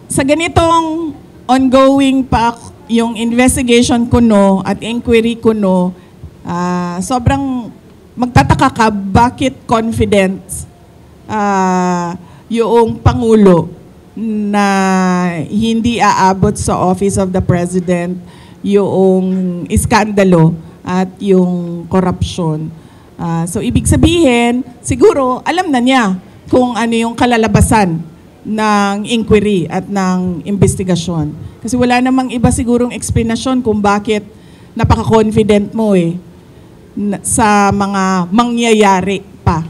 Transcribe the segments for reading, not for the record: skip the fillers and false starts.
sa ganitong ongoing pa yung investigation kuno at inquiry kuno, sobrang magtataka ka bakit confident yung Pangulo na hindi aabot sa Office of the President yung iskandalo at yung korupsyon. So ibig sabihin, siguro alam na niya kung ano yung kalalabasan ng inquiry at ng investigasyon. Kasi wala namang iba sigurong explanation kung bakit napaka-confident mo sa mga mangyayari pa.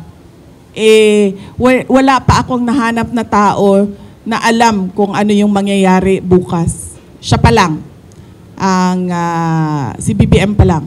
Wala pa akong nahanap na tao na alam kung ano yung mangyayari bukas. Siya pa lang, si BBM pa lang.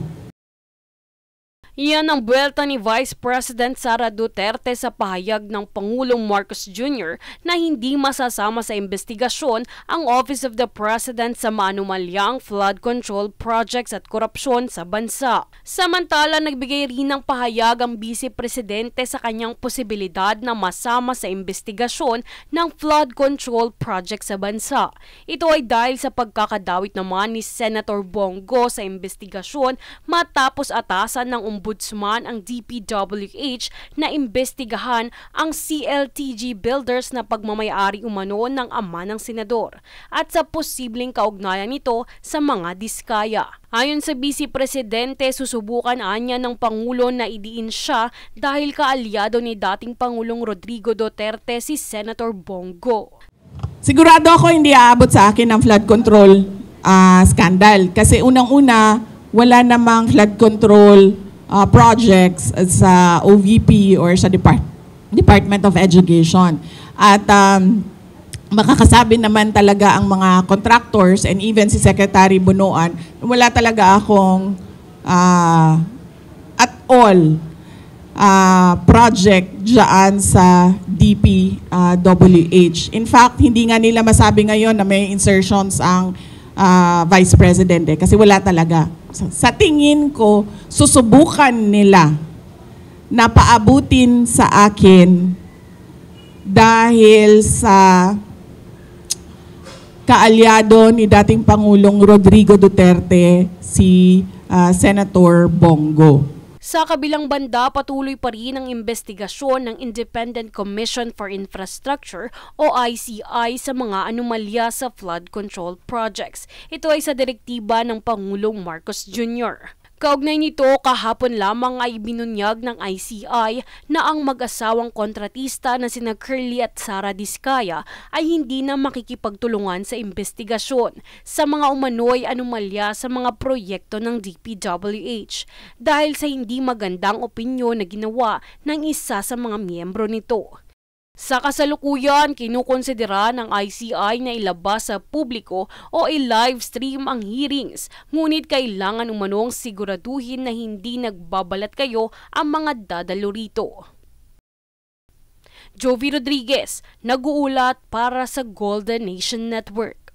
Iyan ang buwelta ni Vice President Sara Duterte sa pahayag ng Pangulong Marcos Jr. na hindi masasama sa investigasyon ang Office of the President sa maanumalyang flood control projects at korupsyon sa bansa. Samantala, nagbigay rin ng pahayag ang Vice Presidente sa kanyang posibilidad na masama sa investigasyon ng flood control project sa bansa. Ito ay dahil sa pagkakadawit naman ni Senator Bongo sa investigasyon matapos atasan ng Ombudsman ang DPWH na imbestigahan ang CLTG Builders na pagmamayari umano ng ama ng senador at sa posibleng kaugnayan nito sa mga diskaya. Ayon sa Vice Presidente, susubukan anya ng Pangulo na idiin siya dahil kaalyado ni dating Pangulong Rodrigo Duterte si Senator Bongo. Sigurado ako hindi aabot sa akin ang flood control scandal kasi unang-una wala namang flood control projects sa OVP or sa Department of Education. At makakasabi naman talaga ang mga contractors and even si Secretary Bunuan, wala talaga akong at all project dyan sa DPWH. In fact, hindi nga nila masabi ngayon na may insertions ang Vice President kasi wala talaga. Sa tingin ko, susubukan nila na paabutin sa akin dahil sa kaalyado ni dating Pangulong Rodrigo Duterte, si Senator Bongo. Sa kabilang banda, patuloy pa rin ang investigasyon ng Independent Commission for Infrastructure o ICI sa mga anomalya sa flood control projects. Ito ay sa direktiba ng Pangulong Marcos Jr. Kaugnay nito, kahapon lamang ay binunyag ng ICI na ang mag-asawang kontratista na sina Curly at Sara Diskaya ay hindi na makikipagtulungan sa investigasyon sa mga umano'y anomalya sa mga proyekto ng DPWH dahil sa hindi magandang opinyon na ginawa ng isa sa mga miyembro nito. Sa kasalukuyan, kinukonsidera ng ICI na ilabas sa publiko o i-live stream ang hearings, ngunit kailangan umanong siguraduhin na hindi nagbabalat kayo ang mga dadalo rito. Jovi Rodriguez, nag-uulat para sa Golden Nation Network.